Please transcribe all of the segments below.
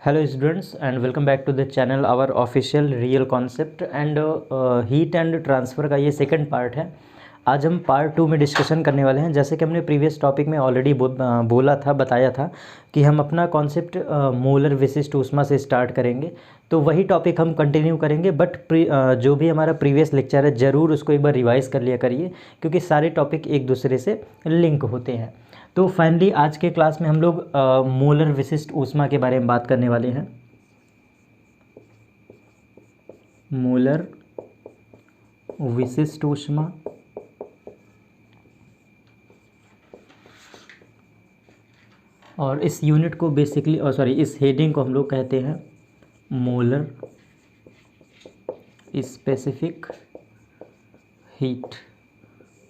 Hello students and welcome back to the channel our official real concept and heat and transfer का ये second part है। आज हम part 2 में discussion करने वाले हैं। जैसे कि हमने प्रीवियस टॉपिक में ऑलरेडी बताया था कि हम अपना कॉन्सेप्ट मोलर विशिष्ट ऊष्मा से स्टार्ट करेंगे, तो वही टॉपिक हम कंटिन्यू करेंगे। बट जो भी हमारा प्रीवियस लेक्चर है ज़रूर उसको एक बार रिवाइज़ कर लिया करिए, क्योंकि सारे टॉपिक एक दूसरे से लिंक होते हैं। तो फाइनली आज के क्लास में हम लोग मोलर विशिष्ट ऊष्मा के बारे में बात करने वाले हैं। मोलर विशिष्ट ऊष्मा और इस यूनिट को बेसिकली इस हेडिंग को हम लोग कहते हैं molar specific heat.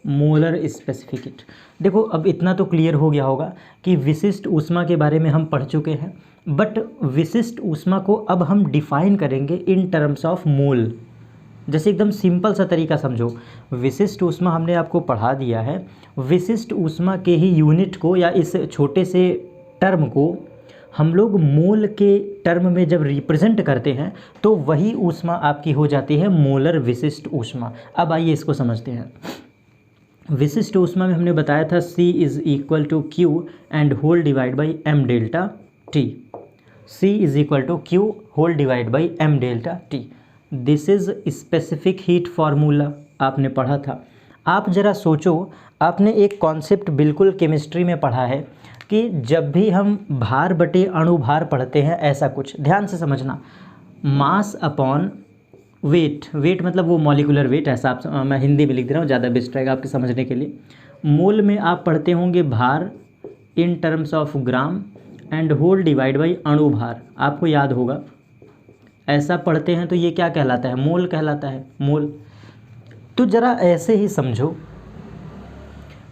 Molar specific heat. देखो, अब इतना तो क्लियर हो गया होगा कि विशिष्ट ऊष्मा के बारे में हम पढ़ चुके हैं, बट विशिष्ट ऊष्मा को अब हम डिफाइन करेंगे इन टर्म्स ऑफ मोल। जैसे एकदम सिंपल सा तरीका समझो, विशिष्ट ऊष्मा हमने आपको पढ़ा दिया है। विशिष्ट ऊष्मा के ही यूनिट को या इस छोटे से टर्म को हम लोग मोल के टर्म में जब रिप्रेजेंट करते हैं तो वही ऊष्मा आपकी हो जाती है मोलर विशिष्ट ऊष्मा। अब आइए इसको समझते हैं। विशिष्ट ऊष्मा में हमने बताया था C is equal to Q and whole divide by M delta T. C is equal to Q whole divide by M delta T. This is specific heat formula, आपने पढ़ा था। आप ज़रा सोचो, आपने एक कॉन्सेप्ट बिल्कुल केमिस्ट्री में पढ़ा है कि जब भी हम भार बटे अणुभार पढ़ते हैं, ऐसा कुछ ध्यान से समझना, मास अपॉन वेट। वेट मतलब वो मॉलिकुलर वेट, ऐसा आप मैं हिंदी में लिख दे रहा हूँ, ज़्यादा बेस्ट रहेगा आपके समझने के लिए। मोल में आप पढ़ते होंगे भार in terms of gram and whole divide by अणुभार, आपको याद होगा। ऐसा पढ़ते हैं तो ये क्या कहलाता है? मोल कहलाता है, मोल। तो ज़रा ऐसे ही समझो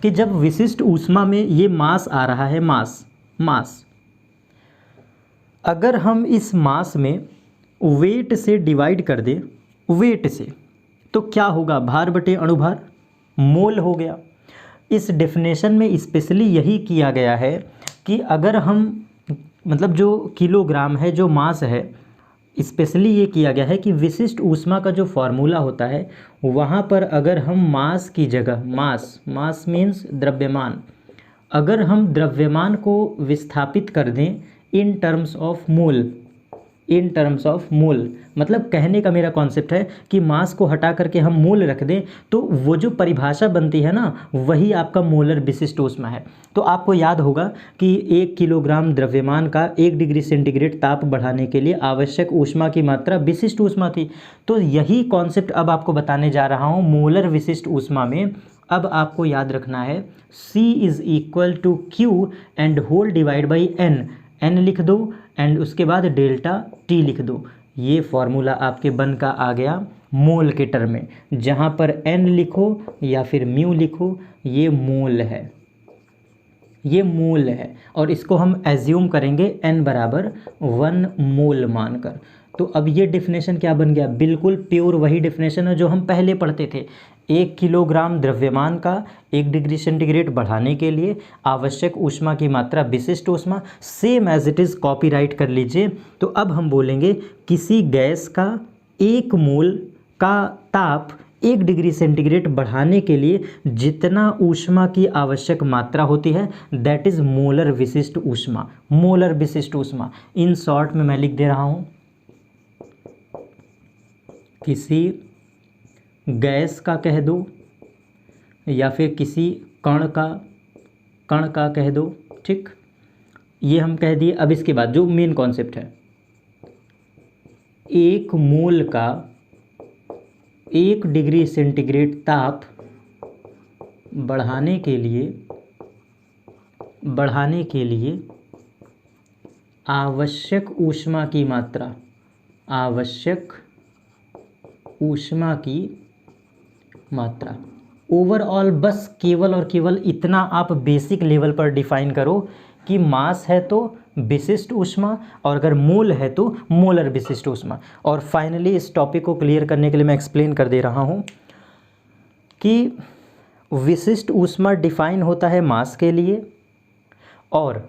कि जब विशिष्ट ऊष्मा में ये मास आ रहा है, मास, अगर हम इस मास में वेट से डिवाइड कर दें, वेट से, तो क्या होगा? भार बटे अणुभार, मोल हो गया। इस डेफिनेशन में स्पेशली यही किया गया है कि अगर हम मतलब जो किलोग्राम है, जो मास है, स्पेशली ये किया गया है कि विशिष्ट ऊष्मा का जो फार्मूला होता है वहाँ पर अगर हम मास की जगह, मास मीन्स द्रव्यमान, अगर हम द्रव्यमान को विस्थापित कर दें इन terms of mole, in terms of mole, मतलब कहने का मेरा कॉन्सेप्ट है कि मास को हटा करके हम मोल रख दें तो वो जो परिभाषा बनती है ना, वही आपका मोलर विशिष्ट ऊष्मा है। तो आपको याद होगा कि 1 किलोग्राम द्रव्यमान का 1 डिग्री सेंटीग्रेड ताप बढ़ाने के लिए आवश्यक ऊष्मा की मात्रा विशिष्ट ऊष्मा थी। तो यही कॉन्सेप्ट अब आपको बताने जा रहा हूँ मोलर विशिष्ट ऊष्मा में। अब आपको याद रखना है C is equal to Q and whole divide by N लिख दो एंड उसके बाद डेल्टा टी लिख दो। ये फॉर्मूला आपके बन का आ गया मोल के टर्म में। जहाँ पर एन लिखो या फिर म्यू लिखो, ये मोल है, ये मोल है। और इसको हम एज्यूम करेंगे n बराबर 1 मोल मानकर। तो अब ये डेफिनेशन क्या बन गया? बिल्कुल प्योर वही डेफिनेशन है जो हम पहले पढ़ते थे। 1 किलोग्राम द्रव्यमान का 1 डिग्री सेंटीग्रेड बढ़ाने के लिए आवश्यक ऊष्मा की मात्रा विशिष्ट ऊष्मा, same as it is copyright कर लीजिए। तो अब हम बोलेंगे किसी गैस का 1 मोल का ताप 1 डिग्री सेंटीग्रेड बढ़ाने के लिए जितना ऊष्मा की आवश्यक मात्रा होती है, दैट इज़ मोलर विशिष्ट ऊष्मा, मोलर विशिष्ट ऊष्मा। इन शॉर्ट में मैं लिख दे रहा हूँ, किसी गैस का कह दो या फिर किसी कण का कह दो, ठीक। ये हम कह दिए। अब इसके बाद जो मेन कॉन्सेप्ट है, 1 मोल का 1 डिग्री सेंटीग्रेड ताप बढ़ाने के लिए आवश्यक ऊष्मा की मात्रा, आवश्यक ऊष्मा की मात्रा। ओवरऑल बस केवल और केवल इतना आप बेसिक लेवल पर डिफाइन करो कि मास है तो विशिष्ट ऊष्मा और अगर मोल है तो मोलर विशिष्ट ऊष्मा। और फाइनली इस टॉपिक को क्लियर करने के लिए मैं एक्सप्लेन कर दे रहा हूँ कि विशिष्ट ऊष्मा डिफाइन होता है मास के लिए और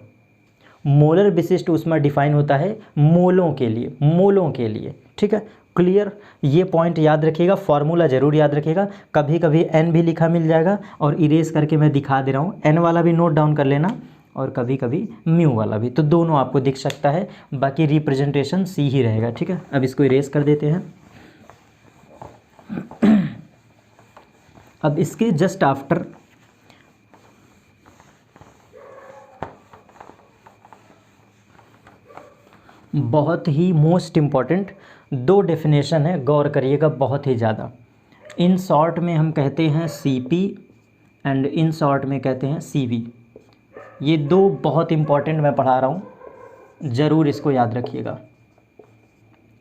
मोलर विशिष्ट ऊष्मा डिफाइन होता है मोलों के लिए, मोलों के लिए। ठीक है, क्लियर। ये पॉइंट याद रखिएगा, फॉर्मूला ज़रूर याद रखिएगा। कभी कभी एन भी लिखा मिल जाएगा और इरेज करके मैं दिखा दे रहा हूँ, एन वाला भी नोट डाउन कर लेना और कभी कभी म्यू वाला भी, तो दोनों आपको दिख सकता है। बाकी रिप्रेजेंटेशन सी ही रहेगा। ठीक है, अब इसको इरेज कर देते हैं। अब इसके जस्ट आफ्टर बहुत ही मोस्ट इम्पॉर्टेंट दो डेफिनेशन है, गौर करिएगा बहुत ही ज़्यादा। इन शॉर्ट में हम कहते हैं सीपी एंड इन शॉर्ट में कहते हैं सीवी। ये दो बहुत इम्पॉर्टेंट मैं पढ़ा रहा हूँ, ज़रूर इसको याद रखिएगा।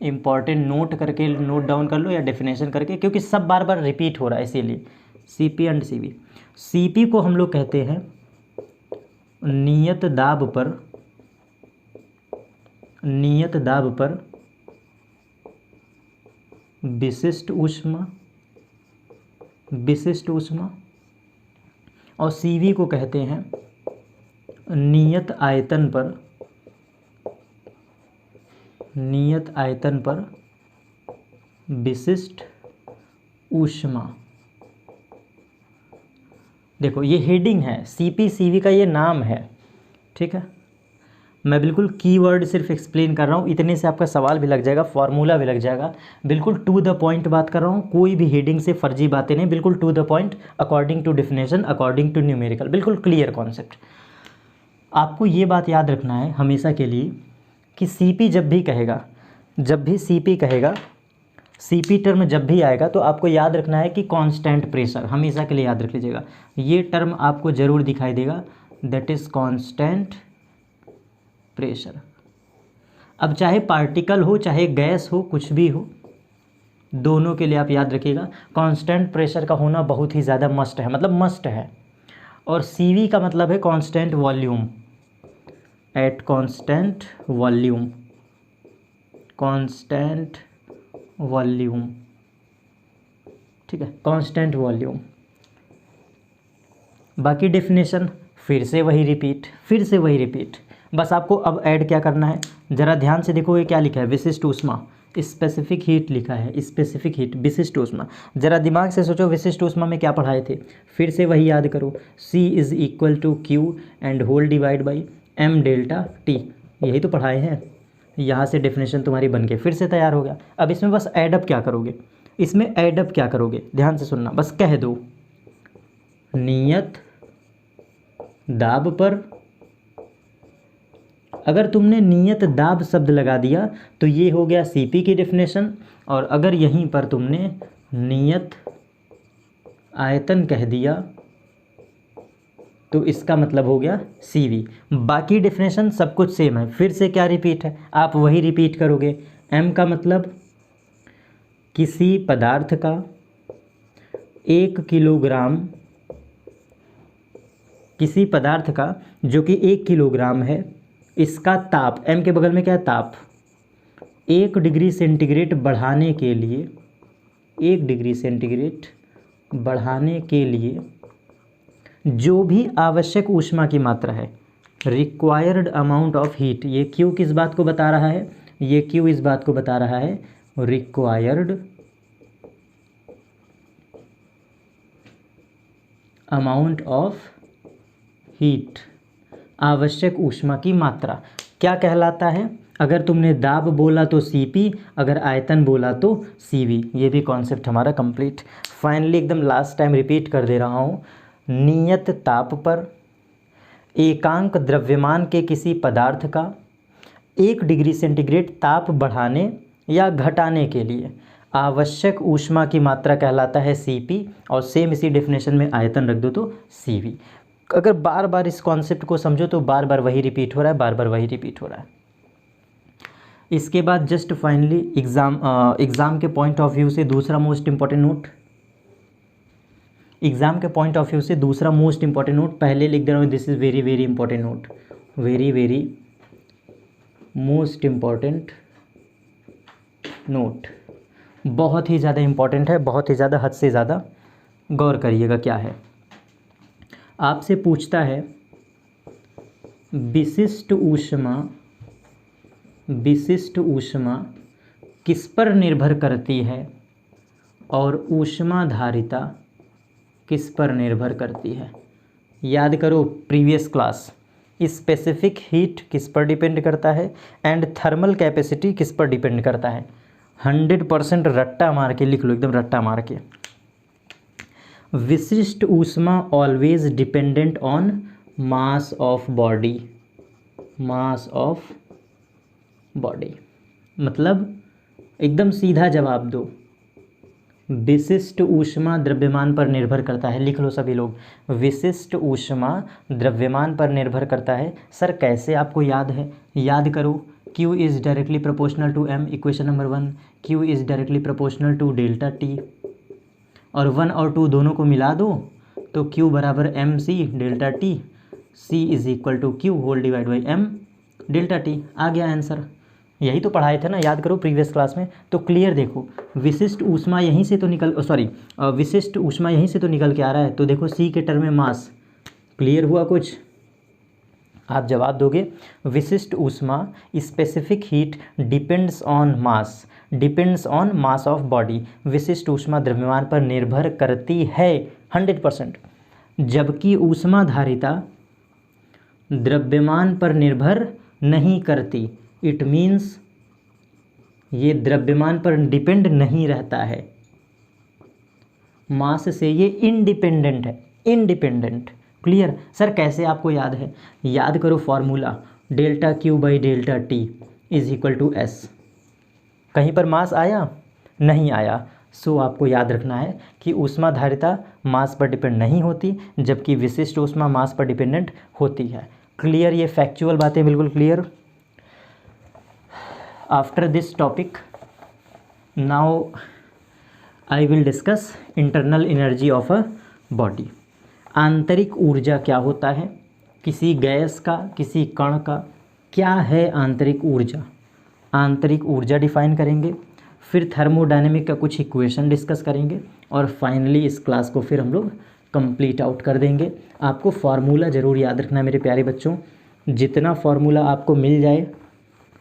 इम्पॉर्टेंट नोट करके नोट डाउन कर लो या डेफिनेशन करके, क्योंकि सब बार बार रिपीट हो रहा है इसीलिए। CP and CV. सीपी को हम लोग कहते हैं नियत दाब पर विशिष्ट ऊष्मा, और सीवी को कहते हैं नियत आयतन पर विशिष्ट ऊष्मा। देखो ये हेडिंग है, सीपी सीवी का ये नाम है। ठीक है, मैं बिल्कुल कीवर्ड सिर्फ एक्सप्लेन कर रहा हूँ, इतने से आपका सवाल भी लग जाएगा, फॉर्मूला भी लग जाएगा। बिल्कुल टू द पॉइंट बात कर रहा हूँ, कोई भी हेडिंग से फर्जी बातें नहीं, बिल्कुल to the point, according to definition, according to numerical, बिल्कुल क्लियर कॉन्सेप्ट। आपको ये बात याद रखना है हमेशा के लिए कि सीपी जब भी सीपी कहेगा, सीपी टर्म जब भी आएगा तो आपको याद रखना है कि कांस्टेंट प्रेशर, हमेशा के लिए याद रख लीजिएगा। ये टर्म आपको ज़रूर दिखाई देगा, दैट इज़ कांस्टेंट प्रेशर। अब चाहे पार्टिकल हो चाहे गैस हो, कुछ भी हो, दोनों के लिए आप याद रखिएगा कांस्टेंट प्रेशर का होना बहुत ही ज़्यादा मस्ट है, मतलब मस्ट है। और सीवी का मतलब है constant volume, at constant volume. ठीक है, कांस्टेंट वॉल्यूम। बाकी डेफिनेशन फिर से वही रिपीट। बस आपको अब ऐड क्या करना है, ज़रा ध्यान से देखो, ये क्या लिखा है, विशिष्ट ऊष्मा, स्पेसिफिक हीट लिखा है, स्पेसिफिक हीट, विशिष्ट ऊष्मा। ज़रा दिमाग से सोचो, विशिष्ट ऊष्मा में क्या पढ़ाए थे, फिर से वही याद करो, C is equal to Q and whole divide by m delta T, यही तो पढ़ाए हैं। यहाँ से डेफिनेशन तुम्हारी बन के फिर से तैयार हो गया। अब इसमें बस एडअप क्या करोगे, ध्यान से सुनना, बस कह दो नियत दाब पर। अगर तुमने नियत दाब शब्द लगा दिया तो ये हो गया सीपी की डेफिनेशन, और अगर यहीं पर तुमने नियत आयतन कह दिया तो इसका मतलब हो गया सीवी। बाकी डेफिनेशन सब कुछ सेम है, फिर से क्या रिपीट है, आप वही रिपीट करोगे। एम का मतलब किसी पदार्थ का 1 किलोग्राम, किसी पदार्थ का जो कि 1 किलोग्राम है, इसका ताप, एम के बगल में क्या है, ताप, 1 डिग्री सेंटीग्रेड बढ़ाने के लिए, 1 डिग्री सेंटीग्रेड बढ़ाने के लिए जो भी आवश्यक ऊष्मा की मात्रा है, रिक्वायर्ड अमाउंट ऑफ हीट। ये क्यू किस बात को बता रहा है, ये क्यू इस बात को बता रहा है, रिक्वायर्ड अमाउंट ऑफ हीट, आवश्यक ऊष्मा की मात्रा क्या कहलाता है। अगर तुमने दाब बोला तो सीपी, अगर आयतन बोला तो सीवी। ये भी कॉन्सेप्ट हमारा कंप्लीट। फाइनली एकदम लास्ट टाइम रिपीट कर दे रहा हूँ, नियत ताप पर एकांक द्रव्यमान के किसी पदार्थ का 1 डिग्री सेंटीग्रेड ताप बढ़ाने या घटाने के लिए आवश्यक ऊष्मा की मात्रा कहलाता है सीपी, और सेम इसी डेफिनेशन में आयतन रख दो तो सीवी। अगर बार बार इस कॉन्सेप्ट को समझो तो बार बार वही रिपीट हो रहा है, इसके बाद जस्ट फाइनली एग्ज़ाम के पॉइंट ऑफ व्यू से दूसरा मोस्ट इम्पॉर्टेंट नोट, पहले लिख दे रहा हूँ, this is very very important note, very most important note, बहुत ही ज़्यादा इम्पॉर्टेंट है, बहुत ही ज़्यादा, हद से ज़्यादा। गौर करिएगा क्या है, आपसे पूछता है विशिष्ट ऊष्मा किस पर निर्भर करती है और ऊष्माधारिता किस पर निर्भर करती है। याद करो प्रीवियस क्लास, स्पेसिफिक हीट किस पर डिपेंड करता है एंड थर्मल कैपेसिटी किस पर डिपेंड करता है। 100% रट्टा मार के लिख लो, एकदम रट्टा मार के। विशिष्ट ऊष्मा always dependent on mass of body, mass of body. मतलब एकदम सीधा जवाब दो, विशिष्ट ऊष्मा द्रव्यमान पर निर्भर करता है। लिख लो सभी लोग, विशिष्ट ऊष्मा द्रव्यमान पर निर्भर करता है। सर कैसे आपको याद है? याद करो, Q is directly proportional to M, equation number 1। Q is directly proportional to delta T, और 1 और 2 दोनों को मिला दो तो Q बराबर MC delta T, C is equal to Q whole divide by M delta T। आ गया आंसर। यही तो पढ़ाए थे ना, याद करो प्रीवियस क्लास में। तो क्लियर देखो, विशिष्ट ऊष्मा यहीं से तो विशिष्ट ऊष्मा यहीं से तो निकल के आ रहा है। तो देखो C के टर्म में मास। क्लियर हुआ कुछ? आप जवाब दोगे विशिष्ट ऊष्मा specific heat depends on mass of body. विशिष्ट ऊष्मा द्रव्यमान पर निर्भर करती है 100%, जबकि ऊष्माधारिता द्रव्यमान पर निर्भर नहीं करती। इट मीन्स ये द्रव्यमान पर डिपेंड नहीं रहता है, मास से ये इंडिपेंडेंट है, इंडिपेंडेंट। क्लियर? सर कैसे आपको याद है? याद करो formula, delta Q by delta T is equal to S। कहीं पर मास आया? नहीं आया। सो आपको याद रखना है कि ऊष्माधारिता मास पर डिपेंड नहीं होती, जबकि विशिष्ट ऊष्मा मास पर डिपेंडेंट होती है। क्लियर? ये फैक्चुअल बातें बिल्कुल clear. After this topic now I will discuss internal energy of a body. आंतरिक ऊर्जा क्या होता है किसी गैस का, किसी कण का? क्या है आंतरिक ऊर्जा? आंतरिक ऊर्जा डिफाइन करेंगे, फिर थर्मोडायनेमिक का कुछ इक्वेशन डिस्कस करेंगे, और फाइनली इस क्लास को फिर हम लोग कंप्लीट आउट कर देंगे। आपको फार्मूला ज़रूर याद रखना है मेरे प्यारे बच्चों। जितना फार्मूला आपको मिल जाए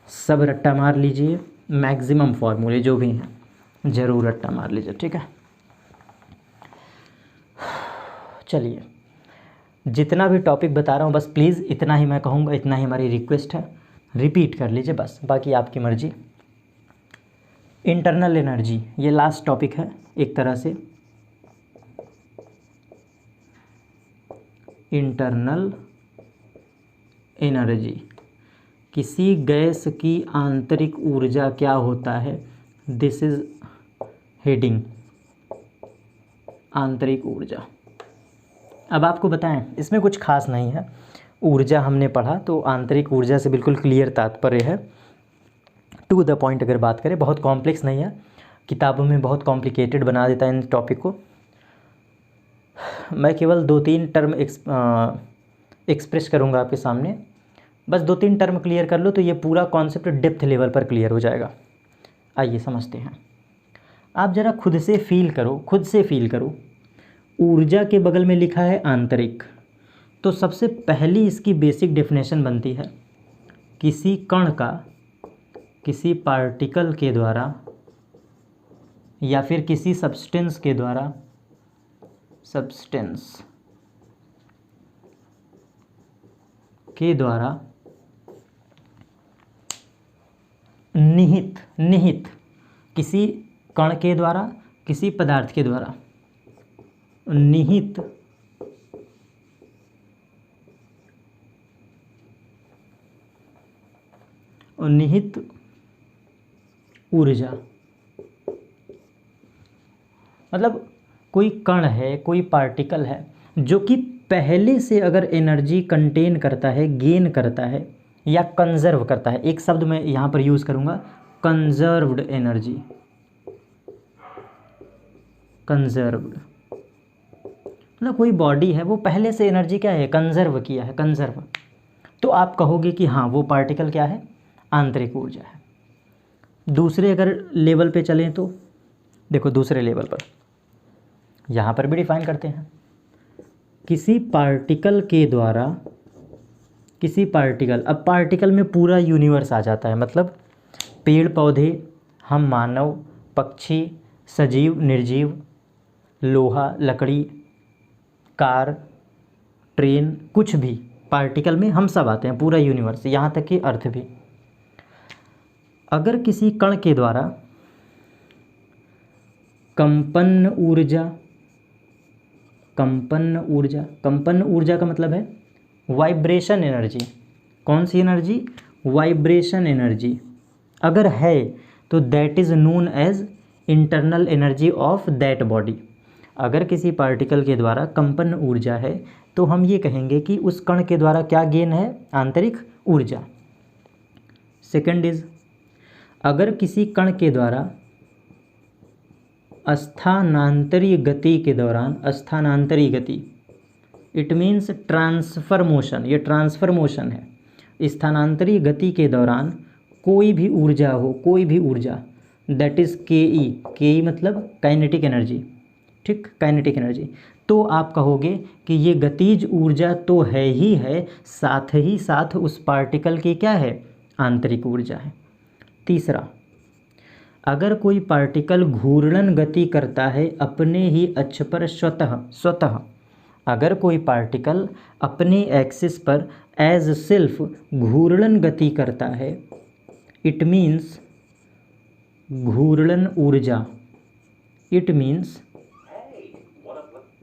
सब रट्टा मार लीजिए, मैक्सिमम फार्मूले जो भी हैं ज़रूर रट्टा मार लीजिए, ठीक है। चलिए, जितना भी टॉपिक बता रहा हूँ बस प्लीज़ इतना ही मैं कहूँगा, इतना ही हमारी रिक्वेस्ट है, रिपीट कर लीजिए बस, बाकी आपकी मर्ज़ी। इंटरनल एनर्जी ये लास्ट टॉपिक है एक तरह से। इंटरनल एनर्जी, किसी गैस की आंतरिक ऊर्जा क्या होता है? दिस इज हेडिंग आंतरिक ऊर्जा। अब आपको बताएं, इसमें कुछ खास नहीं है, ऊर्जा हमने पढ़ा तो आंतरिक ऊर्जा से बिल्कुल क्लियर तात्पर्य है। टू द पॉइंट अगर बात करें, बहुत कॉम्प्लेक्स नहीं है, किताबों में बहुत कॉम्प्लिकेटेड बना देता है इन टॉपिक को। मैं केवल 2-3 टर्म एक्सप्रेस करूँगा आपके सामने, बस 2-3 टर्म क्लियर कर लो तो ये पूरा कॉन्सेप्ट डेप्थ लेवल पर क्लियर हो जाएगा। आइए समझते हैं। आप ज़रा खुद से फील करो, ऊर्जा के बगल में लिखा है आंतरिक, तो सबसे पहली इसकी बेसिक डेफिनेशन बनती है किसी कण का किसी पार्टिकल के द्वारा या फिर किसी सब्सटेंस के द्वारा, निहित किसी कण के द्वारा, किसी पदार्थ के द्वारा निहित ऊर्जा। मतलब कोई कण है, कोई पार्टिकल है जो कि पहले से अगर एनर्जी कंटेन करता है, गेन करता है या कंजर्व करता है, एक शब्द मैं यहाँ पर यूज़ करूँगा, कंजर्व्ड एनर्जी। मतलब कोई बॉडी है वो पहले से एनर्जी क्या है, कंजर्व किया है, कंजर्व। तो आप कहोगे कि हाँ वो पार्टिकल क्या है, आंतरिक ऊर्जा है। दूसरे अगर लेवल पे चलें तो देखो, दूसरे लेवल पर यहाँ पर भी डिफाइन करते हैं, किसी पार्टिकल के द्वारा किसी पार्टिकल, अब पार्टिकल में पूरा यूनिवर्स आ जाता है, मतलब पेड़ पौधे, हम मानव, पक्षी, सजीव निर्जीव, लोहा लकड़ी, कार, ट्रेन, कुछ भी पार्टिकल में हम सब आते हैं, पूरा यूनिवर्स, यहाँ तक कि अर्थ भी। अगर किसी कण के द्वारा कंपन ऊर्जा, कंपन ऊर्जा का मतलब है वाइब्रेशन एनर्जी, कौन सी एनर्जी, वाइब्रेशन एनर्जी अगर है तो that is known as internal energy of that body. अगर किसी पार्टिकल के द्वारा कंपन ऊर्जा है तो हम ये कहेंगे कि उस कण के द्वारा क्या गेन है, आंतरिक ऊर्जा। सेकंड इज, अगर किसी कण के द्वारा स्थानांतरीय गति के दौरान, स्थानांतरीय गति इट मीन्स ट्रांसफर मोशन, ये ट्रांसफर मोशन है, स्थानांतरीय गति के दौरान कोई भी ऊर्जा हो, कोई भी ऊर्जा, दैट इज़ के ई मतलब काइनेटिक एनर्जी, ठीक, काइनेटिक एनर्जी, तो आप कहोगे कि ये गतिज ऊर्जा तो है ही है, साथ ही साथ उस पार्टिकल की क्या है, आंतरिक ऊर्जा है। तीसरा, अगर कोई पार्टिकल घूर्णन गति करता है अपने ही अक्ष पर स्वतः, अगर कोई पार्टिकल अपने एक्सिस पर एज सेल्फ घूर्णन गति करता है, इट मीन्स घूर्णन ऊर्जा, इट मीन्स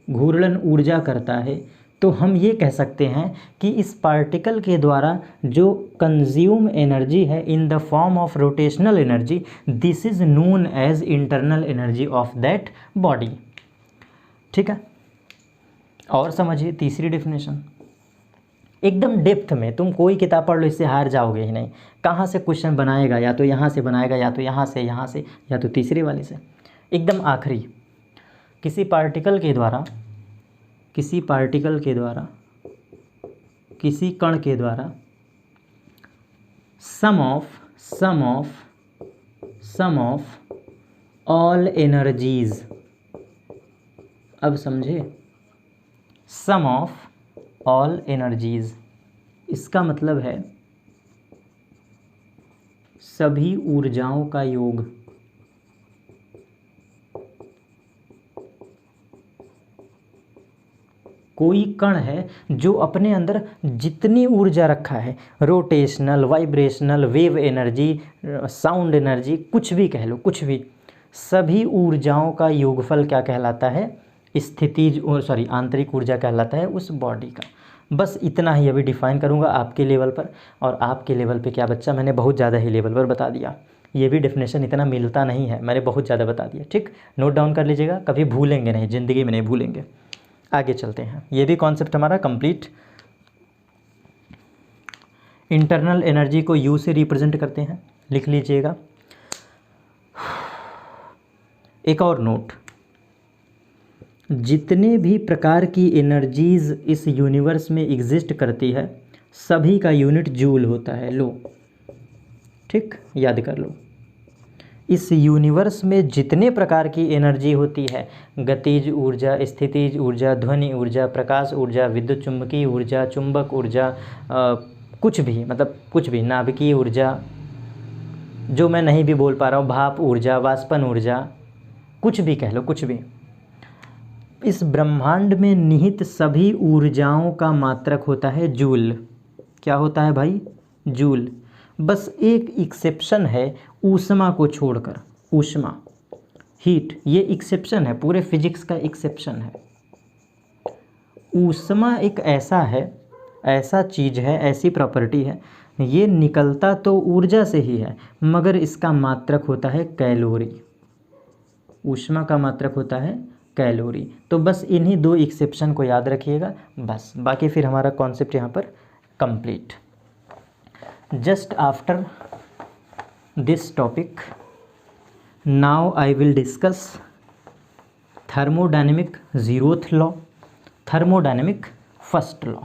घूर्णन ऊर्जा करता है, तो हम ये कह सकते हैं कि इस पार्टिकल के द्वारा जो कंज्यूम एनर्जी है in the form of rotational energy, this is known as internal energy of that body. ठीक है, और समझिए तीसरी डेफिनेशन, एकदम डेप्थ में, तुम कोई किताब पढ़ लो इससे हार जाओगे ही नहीं, कहाँ से क्वेश्चन बनाएगा, या तो यहाँ से बनाएगा, या तो यहाँ से, या तो तीसरे वाले से। एकदम आखिरी, किसी पार्टिकल के द्वारा, किसी कण के द्वारा सम ऑफ ऑल एनर्जीज, अब समझे, सम ऑफ ऑल एनर्जीज, इसका मतलब है सभी ऊर्जाओं का योग, कोई कण है जो अपने अंदर जितनी ऊर्जा रखा है, rotational, vibrational, wave energy, sound energy, कुछ भी कह लो, कुछ भी, सभी ऊर्जाओं का योगफल क्या कहलाता है, आंतरिक ऊर्जा कहलाता है उस बॉडी का। बस इतना ही अभी डिफाइन करूँगा आपके लेवल पर, और आपके लेवल पे क्या बच्चा, मैंने बहुत ज़्यादा ही लेवल पर बता दिया, ये भी डेफिनेशन इतना मिलता नहीं है, मैंने बहुत ज़्यादा बता दिया। ठीक, नोट डाउन कर लीजिएगा, कभी भूलेंगे नहीं, ज़िंदगी में नहीं भूलेंगे। आगे चलते हैं, ये भी कॉन्सेप्ट हमारा कंप्लीट। इंटरनल एनर्जी को यू से रिप्रेजेंट करते हैं, लिख लीजिएगा। एक और नोट, जितने भी प्रकार की एनर्जीज इस यूनिवर्स में एग्जिस्ट करती है, सभी का यूनिट जूल होता है, लो, ठीक, याद कर लो। इस यूनिवर्स में जितने प्रकार की एनर्जी होती है, गतिज ऊर्जा, स्थितिज ऊर्जा, ध्वनि ऊर्जा, प्रकाश ऊर्जा, विद्युत चुंबकीय ऊर्जा, चुंबक ऊर्जा, कुछ भी, मतलब कुछ भी, नाभिकीय ऊर्जा, जो मैं नहीं भी बोल पा रहा हूँ, भाप ऊर्जा, वाष्पन ऊर्जा, कुछ भी कह लो, कुछ भी, इस ब्रह्मांड में निहित सभी ऊर्जाओं का मात्रक होता है जूल। क्या होता है भाई, जूल। बस एक एक्सेप्शन है, ऊष्मा को छोड़कर, ऊष्मा, हीट, ये एक्सेप्शन है, पूरे फिजिक्स का एक्सेप्शन है। ऊष्मा एक ऐसा चीज़ है, ऐसी प्रॉपर्टी है, ये निकलता तो ऊर्जा से ही है, मगर इसका मात्रक होता है कैलोरी, ऊष्मा का मात्रक होता है कैलोरी। तो बस इन्हीं दो एक्सेप्शन को याद रखिएगा, बस, बाकी फिर हमारा कॉन्सेप्ट यहाँ पर complete. Just after this topic now I will discuss thermodynamic 0th law, thermodynamic 1st law.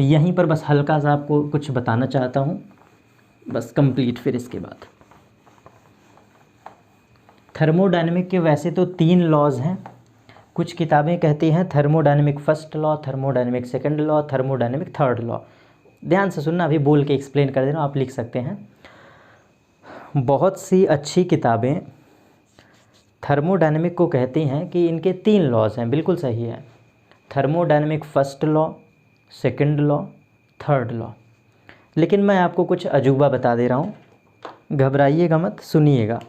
यहीं पर बस हल्का सा आपको कुछ बताना चाहता हूँ, बस कंप्लीट। फिर इसके बाद थर्मोडायनेमिक के वैसे तो 3 लॉज हैं, कुछ किताबें कहती हैं thermodynamic 1st law, thermodynamic 2nd law, thermodynamic 3rd law. ध्यान से सुनना, अभी बोल के एक्सप्लेन कर दे रहा हूँ, आप लिख सकते हैं। बहुत सी अच्छी किताबें थर्मोडायनेमिक को कहती हैं कि इनके 3 लॉज हैं, बिल्कुल सही है। Thermodynamic first law, second law, third law. लेकिन मैं आपको कुछ अजूबा बता दे रहा हूँ, घबराइएगा मत, सुनिएगा।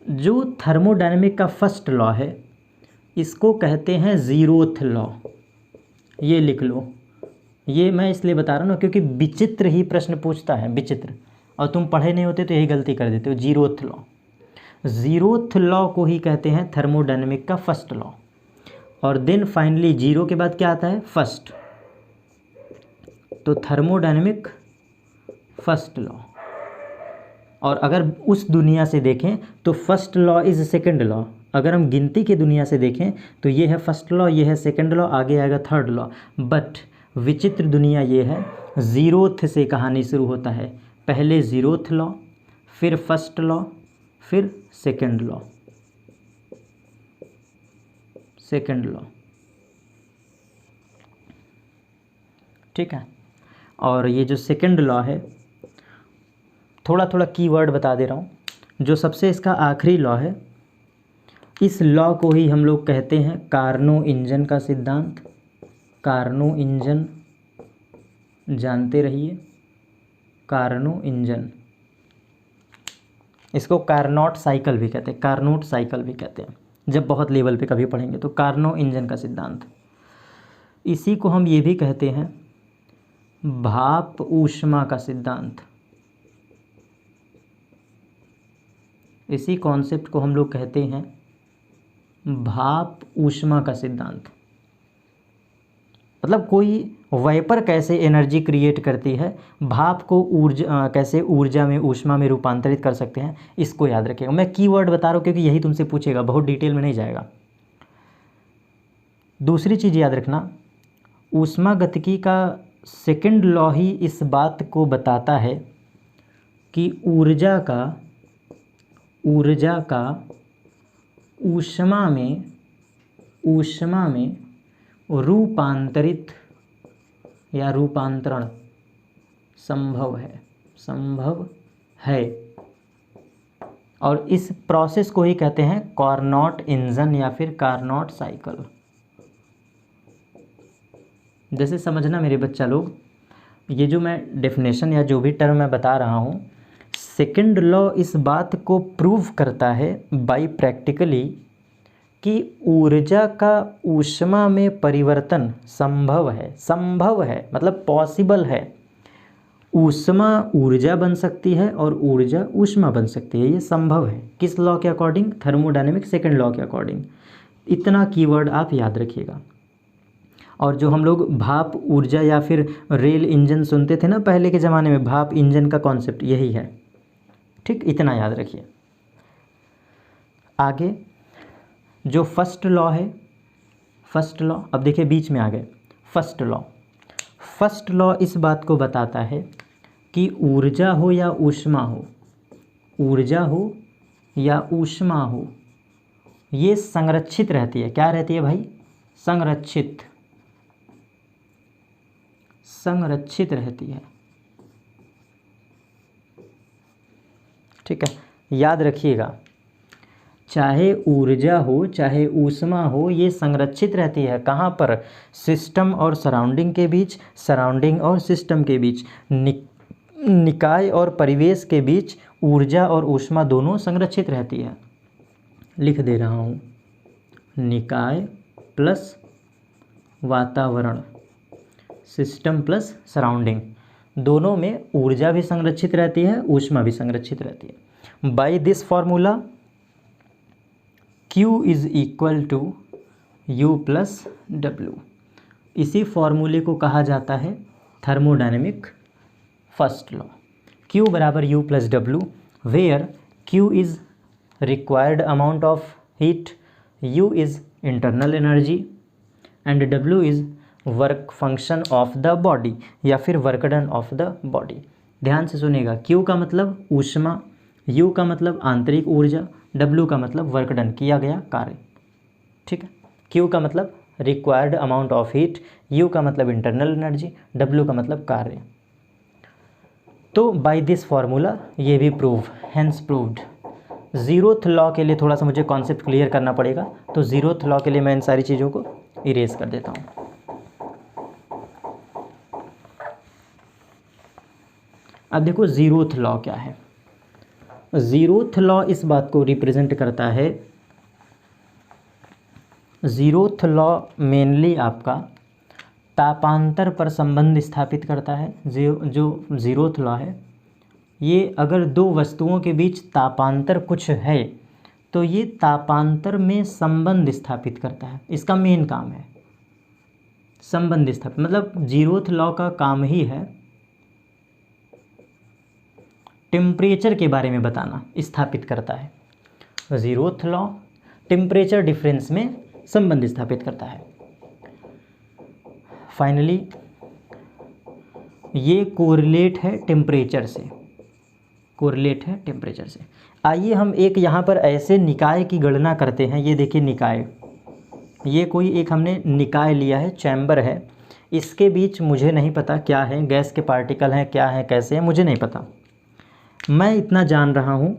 जो थर्मोडायनेमिक का फर्स्ट लॉ है इसको कहते हैं ज़ीरोथ लॉ। ये लिख लो, ये मैं इसलिए बता रहा हूँ क्योंकि विचित्र ही प्रश्न पूछता है, विचित्र, और तुम पढ़े नहीं होते तो यही गलती कर देते हो। ज़ीरोथ लॉ, ज़ीरोथ लॉ को ही कहते हैं थर्मोडायनेमिक का फर्स्ट लॉ। और देन फाइनली जीरो के बाद क्या आता है? फर्स्ट। तो थर्मोडायनेमिक फर्स्ट लॉ। और अगर उस दुनिया से देखें तो first law is second law. अगर हम गिनती की दुनिया से देखें तो ये है फर्स्ट लॉ, ये है सेकंड लॉ, आगे आएगा थर्ड लॉ। बट विचित्र दुनिया ये है, ज़ीरोथ से कहानी शुरू होता है। पहले ज़ीरोथ लॉ, फिर फर्स्ट लॉ, फिर सेकंड लॉ, सेकंड लॉ, ठीक है। और ये जो सेकंड लॉ है, थोड़ा थोड़ा कीवर्ड बता दे रहा हूँ। जो सबसे इसका आखिरी लॉ है, इस लॉ को ही हम लोग कहते हैं कार्नो इंजन का सिद्धांत। कार्नो इंजन जानते रहिए, कार्नो इंजन। इसको कार्नोट साइकिल भी कहते हैं, कार्नोट साइकिल भी कहते हैं, जब बहुत लेवल पे कभी पढ़ेंगे तो। कार्नो इंजन का सिद्धांत, इसी को हम ये भी कहते हैं भाप ऊष्मा का सिद्धांत। इसी कॉन्सेप्ट को हम लोग कहते हैं भाप ऊष्मा का सिद्धांत। मतलब कोई वाइपर कैसे एनर्जी क्रिएट करती है, भाप को ऊर्जा कैसे ऊर्जा में, ऊष्मा में रूपांतरित कर सकते हैं, इसको याद रखिएगा। मैं कीवर्ड बता रहा हूँ क्योंकि यही तुमसे पूछेगा, बहुत डिटेल में नहीं जाएगा। दूसरी चीज़ याद रखना, ऊष्मागतिकी का सेकंड लॉ ही इस बात को बताता है कि ऊर्जा का ऊष्मा में रूपांतरित या रूपांतरण संभव है। और इस प्रोसेस को ही कहते हैं कार्नोट इंजन या फिर कार्नोट साइकिल। जैसे समझना मेरे बच्चा लोग, ये जो मैं डेफिनेशन या जो भी टर्म मैं बता रहा हूँ, सेकंड लॉ इस बात को प्रूव करता है बाय प्रैक्टिकली कि ऊर्जा का ऊष्मा में परिवर्तन संभव है, मतलब पॉसिबल है। ऊष्मा ऊर्जा बन सकती है और ऊर्जा ऊष्मा बन सकती है, ये संभव है। किस लॉ के अकॉर्डिंग? थर्मोडायनेमिक सेकंड लॉ के अकॉर्डिंग। इतना कीवर्ड आप याद रखिएगा। और जो हम लोग भाप ऊर्जा या फिर रेल इंजन सुनते थे ना पहले के ज़माने में, भाप इंजन का कॉन्सेप्ट यही है, ठीक। इतना याद रखिए। आगे जो फर्स्ट लॉ है, फर्स्ट लॉ, अब देखिए बीच में आ गए। फर्स्ट लॉ इस बात को बताता है कि ऊर्जा हो या ऊष्मा हो, ये संरक्षित रहती है। क्या रहती है भाई? संरक्षित रहती है, ठीक है। याद रखिएगा, चाहे ऊर्जा हो चाहे ऊष्मा हो, ये संरक्षित रहती है। कहाँ पर? सिस्टम और सराउंडिंग के बीच, सराउंडिंग और सिस्टम के बीच, निकाय और परिवेश के बीच ऊर्जा और ऊष्मा दोनों संरक्षित रहती है। लिख दे रहा हूँ, निकाय प्लस वातावरण, सिस्टम प्लस सराउंडिंग, दोनों में ऊर्जा भी संरक्षित रहती है, ऊष्मा भी संरक्षित रहती है। By this formula Q is equal to U plus W। इसी फॉर्मूले को कहा जाता है थर्मोडायनेमिक फर्स्ट लॉ। Q बराबर U plus W, where Q is required amount of heat, U is internal energy and W is work function of the body या फिर work done of the body. ध्यान से सुनिएगा, Q का मतलब ऊष्मा, U का मतलब आंतरिक ऊर्जा, W का मतलब वर्क डन, किया गया कार्य, ठीक है। Q का मतलब required amount of heat, you का मतलब इंटरनल एनर्जी, डब्ल्यू का मतलब कार्य। तो बाय दिस फार्मूला ये भी prove, hence proved. Zeroth law के लिए थोड़ा सा मुझे कॉन्सेप्ट क्लियर करना पड़ेगा, तो ज़ीरोथ लॉ के लिए मैं इन सारी चीज़ों को इरेज कर देता हूँ। अब देखो ज़ीरोथ लॉ क्या है। ज़ीरोथ लॉ इस बात को रिप्रेजेंट करता है, ज़ीरोथ लॉ मेनली आपका तापांतर पर संबंध स्थापित करता है। जो ज़ीरोथ लॉ है ये अगर दो वस्तुओं के बीच तापांतर कुछ है तो ये तापांतर में संबंध स्थापित करता है, इसका मेन काम है संबंध स्थापित। मतलब ज़ीरोथ लॉ का काम ही है टेम्परेचर के बारे में बताना, स्थापित करता है। ज़ीरोथ लॉ टेम्परेचर डिफरेंस में संबंध स्थापित करता है। फाइनली ये कोरिलेट है टेम्परेचर से, कोरिलेट है टेम्परेचर से। आइए हम एक यहाँ पर ऐसे निकाय की गणना करते हैं। ये देखिए निकाय, ये कोई एक हमने निकाय लिया है, चैम्बर है, इसके बीच मुझे नहीं पता क्या है, गैस के पार्टिकल हैं क्या है कैसे है मुझे नहीं पता। मैं इतना जान रहा हूँ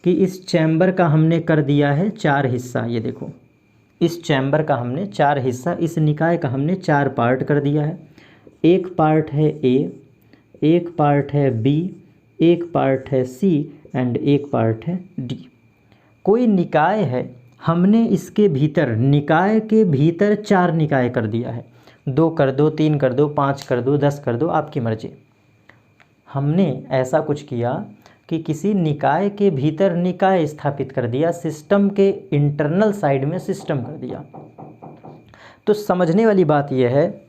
कि इस चैम्बर का हमने कर दिया है 4 हिस्सा। ये देखो इस चैम्बर का हमने 4 हिस्सा, इस निकाय का हमने 4 पार्ट कर दिया है। एक पार्ट है ए, एक पार्ट है बी, एक पार्ट है सी एंड एक पार्ट है डी। कोई निकाय है, हमने इसके भीतर निकाय के भीतर 4 निकाय कर दिया है। 2 कर दो, 3 कर दो, 5 कर दो, 10 कर दो, आपकी मर्जी। हमने ऐसा कुछ किया कि किसी निकाय के भीतर निकाय स्थापित कर दिया, सिस्टम के इंटरनल साइड में सिस्टम कर दिया। तो समझने वाली बात यह है,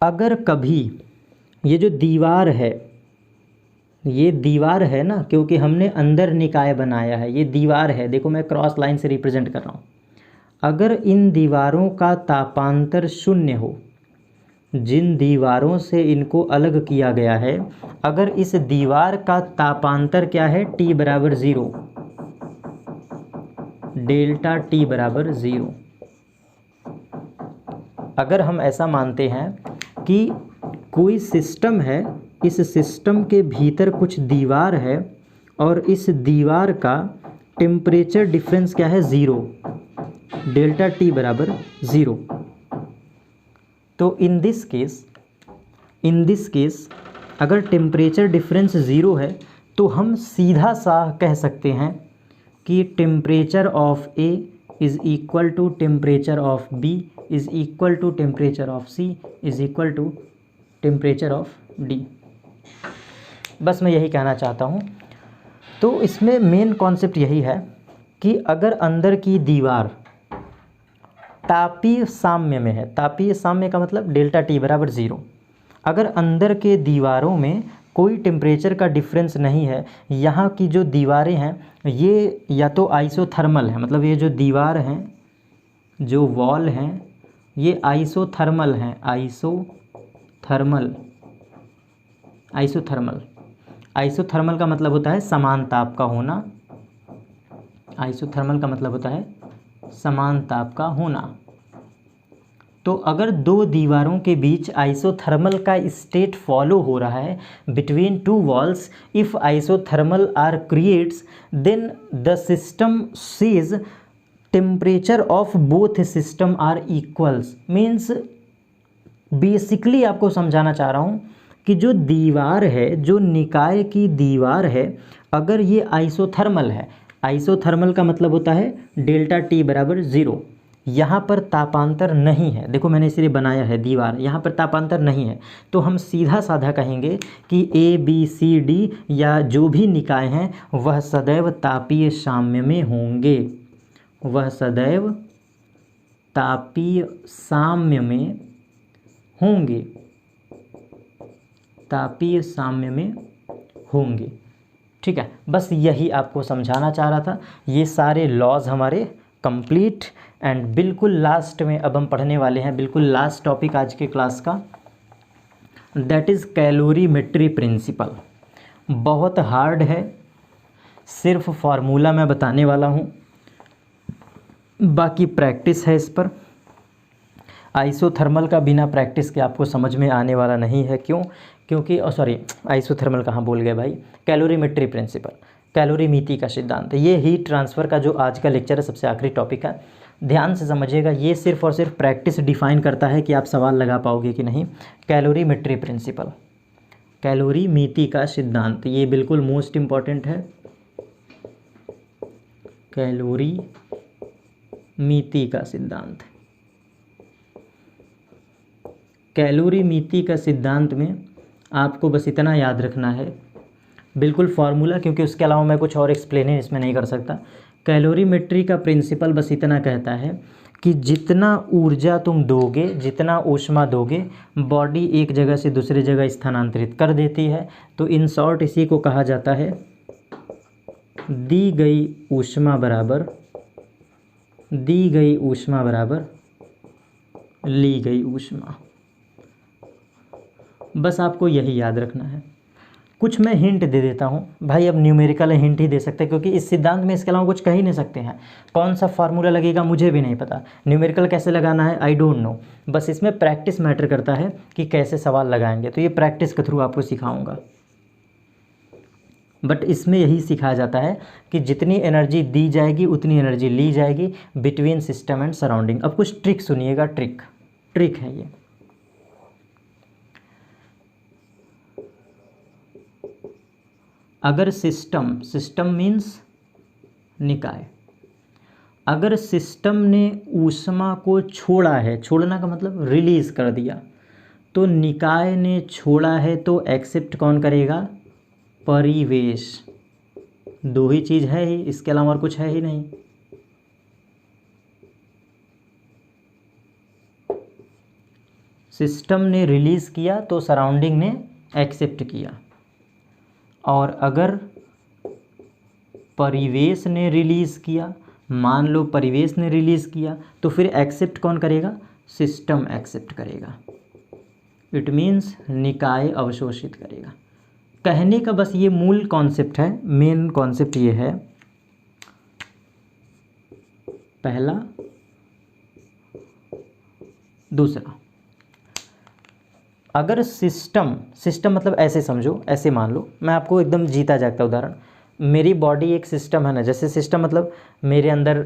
अगर कभी ये जो दीवार है, ये दीवार है ना, क्योंकि हमने अंदर निकाय बनाया है, ये दीवार है, देखो मैं क्रॉस लाइन से रिप्रेजेंट कर रहा हूँ। अगर इन दीवारों का तापांतर 0 हो, जिन दीवारों से इनको अलग किया गया है, अगर इस दीवार का तापांतर क्या है, T बराबर 0, डेल्टा T बराबर 0। अगर हम ऐसा मानते हैं कि कोई सिस्टम है, इस सिस्टम के भीतर कुछ दीवार है और इस दीवार का टेम्परेचर डिफरेंस क्या है, 0, डेल्टा T बराबर 0। तो इन दिस केस अगर टेम्परेचर डिफरेंस 0 है तो हम सीधा सा कह सकते हैं कि temperature of A is equal to temperature of B is equal to temperature of C is equal to temperature of D. बस मैं यही कहना चाहता हूँ। तो इसमें मेन कॉन्सेप्ट यही है कि अगर अंदर की दीवार तापीय साम्य में है, तापीय साम्य का मतलब डेल्टा T बराबर 0, अगर अंदर के दीवारों में कोई टेम्परेचर का डिफरेंस नहीं है, यहाँ की जो दीवारें हैं ये या तो आइसोथर्मल है, मतलब ये जो दीवार हैं, जो वॉल हैं, ये आइसोथर्मल हैं, आइसोथर्मल का मतलब होता है समान ताप का होना, आइसोथर्मल का मतलब होता है समान ताप का होना। तो अगर दो दीवारों के बीच आइसोथर्मल का स्टेट फॉलो हो रहा है between 2 walls, if isothermal are creates then the system sees temperature of both system are equals. Means basically आपको समझाना चाह रहा हूँ कि जो दीवार है, जो निकाय की दीवार है, अगर ये आइसोथर्मल है, आइसोथर्मल का मतलब होता है डेल्टा T बराबर 0, यहाँ पर तापांतर नहीं है, देखो मैंने इसलिए बनाया है दीवार, यहाँ पर तापांतर नहीं है, तो हम सीधा साधा कहेंगे कि A B C D या जो भी निकाय हैं वह सदैव तापीय साम्य में होंगे, वह सदैव तापीय साम्य में होंगे, तापीय साम्य में होंगे। ठीक है, बस यही आपको समझाना चाह रहा था। ये सारे लॉज हमारे कंप्लीट एंड बिल्कुल लास्ट में अब हम पढ़ने वाले हैं, बिल्कुल लास्ट टॉपिक आज के क्लास का, दैट इज़ कैलोरीमेट्री प्रिंसिपल। बहुत हार्ड है, सिर्फ फार्मूला मैं बताने वाला हूँ, बाकी प्रैक्टिस है इस पर। आइसोथर्मल का बिना प्रैक्टिस के आपको समझ में आने वाला नहीं है। क्यों? क्योंकि सॉरी, आइसोथर्मल कहाँ भूल गए भाई, कैलोरीमेट्री प्रिंसिपल, कैलोरीमिति का सिद्धांत। ये हीट ट्रांसफ़र का जो आज का लेक्चर है सबसे आखिरी टॉपिक है, ध्यान से समझिएगा। ये सिर्फ और सिर्फ प्रैक्टिस डिफाइन करता है कि आप सवाल लगा पाओगे कि नहीं। कैलोरीमेट्री प्रिंसिपल, कैलोरीमिति का सिद्धांत, ये बिल्कुल मोस्ट इम्पॉर्टेंट है। कैलोरीमिति का सिद्धांत, कैलोरीमिति का सिद्धांत में आपको बस इतना याद रखना है, बिल्कुल फार्मूला, क्योंकि उसके अलावा मैं कुछ और एक्सप्लेन इसमें नहीं कर सकता। कैलोरीमेट्री का प्रिंसिपल बस इतना कहता है कि जितना ऊर्जा तुम दोगे, जितना ऊष्मा दोगे, बॉडी एक जगह से दूसरी जगह स्थानांतरित कर देती है। तो इन शॉर्ट इसी को कहा जाता है दी गई ऊष्मा बराबर ली गई ऊष्मा। बस आपको यही याद रखना है। कुछ मैं हिंट दे देता हूँ भाई, अब न्यूमेरिकल हिंट ही दे सकते हैं, क्योंकि इस सिद्धांत में इसके अलावा कुछ कह ही नहीं सकते हैं। कौन सा फार्मूला लगेगा मुझे भी नहीं पता, न्यूमेरिकल कैसे लगाना है आई डोंट नो। बस इसमें प्रैक्टिस मैटर करता है कि कैसे सवाल लगाएंगे, तो ये प्रैक्टिस के थ्रू आपको सिखाऊंगा। बट इसमें यही सिखाया जाता है कि जितनी एनर्जी दी जाएगी उतनी एनर्जी ली जाएगी बिटवीन सिस्टम एंड सराउंडिंग। अब कुछ ट्रिक सुनिएगा, ट्रिक है ये। अगर सिस्टम मीन्स निकाय, अगर सिस्टम ने ऊष्मा को छोड़ा है, छोड़ना का मतलब रिलीज़ कर दिया, तो निकाय ने छोड़ा है तो एक्सेप्ट कौन करेगा? परिवेश। दो ही चीज़ है ही, इसके अलावा और कुछ है ही नहीं। सिस्टम ने रिलीज़ किया तो सराउंडिंग ने एक्सेप्ट किया, और अगर परिवेश ने रिलीज़ किया, मान लो परिवेश ने रिलीज़ किया, तो फिर एक्सेप्ट कौन करेगा? सिस्टम एक्सेप्ट करेगा। इट मीन्स निकाय अवशोषित करेगा। कहने का बस ये मूल कॉन्सेप्ट है, मेन कॉन्सेप्ट ये है। पहला, दूसरा, अगर सिस्टम मतलब ऐसे समझो, ऐसे मान लो, मैं आपको एकदम जीता जागता उदाहरण, मेरी बॉडी एक सिस्टम है ना, जैसे सिस्टम मतलब मेरे अंदर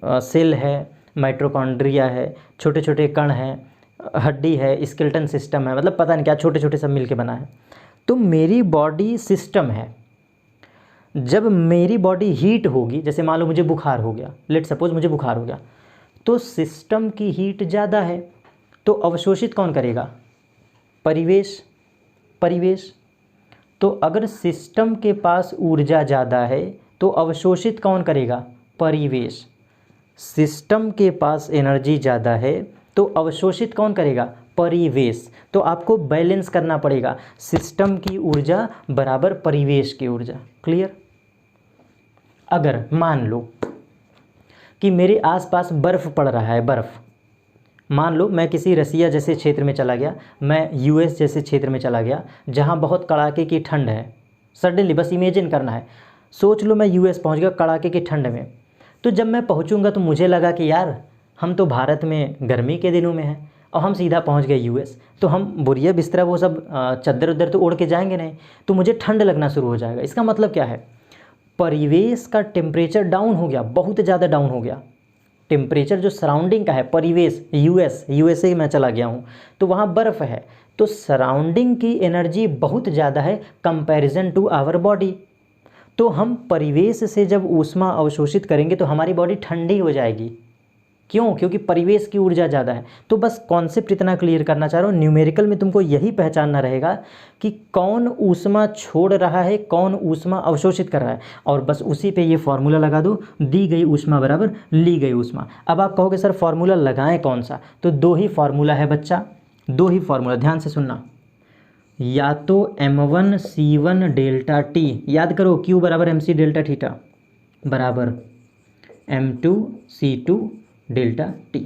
सेल है, माइटोकॉन्ड्रिया है, छोटे छोटे कण हैं, हड्डी है, स्केलेटन सिस्टम है, मतलब पता नहीं क्या छोटे छोटे सब मिलके बना है। तो मेरी बॉडी सिस्टम है। जब मेरी बॉडी हीट होगी, जैसे मान लो मुझे बुखार हो गया, लेट सपोज मुझे बुखार हो गया, तो सिस्टम की हीट ज़्यादा है, तो अवशोषित कौन करेगा? परिवेश। तो अगर सिस्टम के पास ऊर्जा ज़्यादा है तो अवशोषित कौन करेगा? परिवेश। सिस्टम के पास एनर्जी ज़्यादा है तो अवशोषित कौन करेगा? परिवेश। तो आपको बैलेंस करना पड़ेगा, सिस्टम की ऊर्जा बराबर परिवेश की ऊर्जा। क्लियर? अगर मान लो कि मेरे आसपास बर्फ़ पड़ रहा है, बर्फ़, मान लो मैं किसी रसिया जैसे क्षेत्र में चला गया, मैं यूएस जैसे क्षेत्र में चला गया जहाँ बहुत कड़ाके की ठंड है। सडनली बस इमेजिन करना है, सोच लो मैं यूएस पहुँच गया कड़ाके की ठंड में। तो जब मैं पहुँचूँगा तो मुझे लगा कि यार हम तो भारत में गर्मी के दिनों में हैं और हम सीधा पहुँच गए यूएस, तो हम बोरिया बिस्तरा वो सब चद्दर उद्दर तो ओढ़ के जाएंगे नहीं, तो मुझे ठंड लगना शुरू हो जाएगा। इसका मतलब क्या है? परिवेश का टेम्परेचर डाउन हो गया, बहुत ज़्यादा डाउन हो गया। टेम्परेचर जो सराउंडिंग का है, परिवेश, यूएसए मैं चला गया हूँ, तो वहाँ बर्फ़ है, तो सराउंडिंग की एनर्जी बहुत ज़्यादा है कंपैरिजन टू आवर बॉडी। तो हम परिवेश से जब ऊष्मा अवशोषित करेंगे तो हमारी बॉडी ठंडी हो जाएगी। क्यों? क्योंकि परिवेश की ऊर्जा ज़्यादा है। तो बस कॉन्सेप्ट इतना क्लियर करना चाह रहा हूँ, न्यूमेरिकल में तुमको यही पहचानना रहेगा कि कौन ऊष्मा छोड़ रहा है, कौन ऊष्मा अवशोषित कर रहा है, और बस उसी पे ये फार्मूला लगा दो, दी गई ऊष्मा बराबर ली गई ऊष्मा। अब आप कहोगे सर फार्मूला लगाएं कौन सा? तो दो ही फार्मूला है बच्चा, दो ही फार्मूला, ध्यान से सुनना। या तो m1 c1 डेल्टा टी, याद करो q बराबर mc डेल्टा थीटा बराबर m2 c2 डेल्टा टी।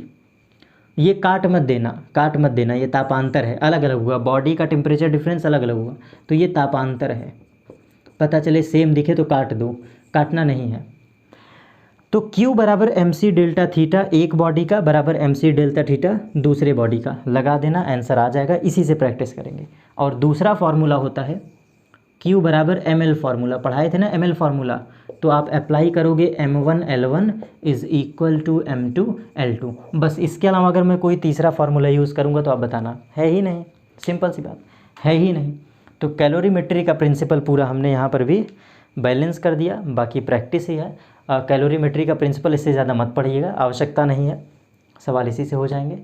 ये काट मत देना, ये तापांतर है, अलग अलग होगा, बॉडी का टेम्परेचर डिफरेंस अलग अलग होगा, तो ये तापांतर है। पता चले सेम दिखे तो काट दो, काटना नहीं है। तो Q बराबर एम सी डेल्टा थीटा एक बॉडी का बराबर एम सी डेल्टा थीटा दूसरे बॉडी का, लगा देना आंसर आ जाएगा, इसी से प्रैक्टिस करेंगे। और दूसरा फार्मूला होता है Q बराबर एम एल फार्मूला, पढ़ाए थे ना एम एल फार्मूला, तो आप अप्लाई करोगे M1L1 is equal to M2L2। बस इसके अलावा अगर मैं कोई तीसरा फार्मूला यूज़ करूँगा तो आप बताना, है ही नहीं, सिंपल सी बात, है ही नहीं। तो कैलोरीमेट्री का प्रिंसिपल पूरा हमने यहाँ पर भी बैलेंस कर दिया, बाकी प्रैक्टिस ही है। कैलोरीमेट्री का प्रिंसिपल इससे ज़्यादा मत पढ़िएगा, आवश्यकता नहीं है, सवाल इसी से हो जाएंगे।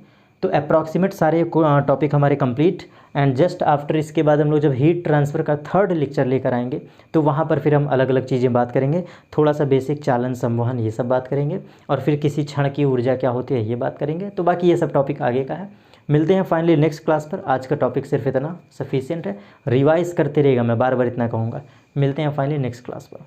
तो अप्रॉक्सीमेट सारे टॉपिक हमारे कंप्लीट। एंड जस्ट आफ्टर इसके बाद हम लोग जब हीट ट्रांसफ़र का थर्ड लेक्चर लेकर आएंगे तो वहाँ पर फिर हम अलग अलग चीज़ें बात करेंगे, थोड़ा सा बेसिक चालन संवहन ये सब बात करेंगे, और फिर किसी क्षण की ऊर्जा क्या होती है ये बात करेंगे। तो बाकी ये सब टॉपिक आगे का है। मिलते हैं फाइनली नेक्स्ट क्लास पर। आज का टॉपिक सिर्फ इतना सफिशिएंट है, रिवाइज़ करते रहेगा, मैं बार बार इतना कहूँगा। मिलते हैं फाइनली नेक्स्ट क्लास पर।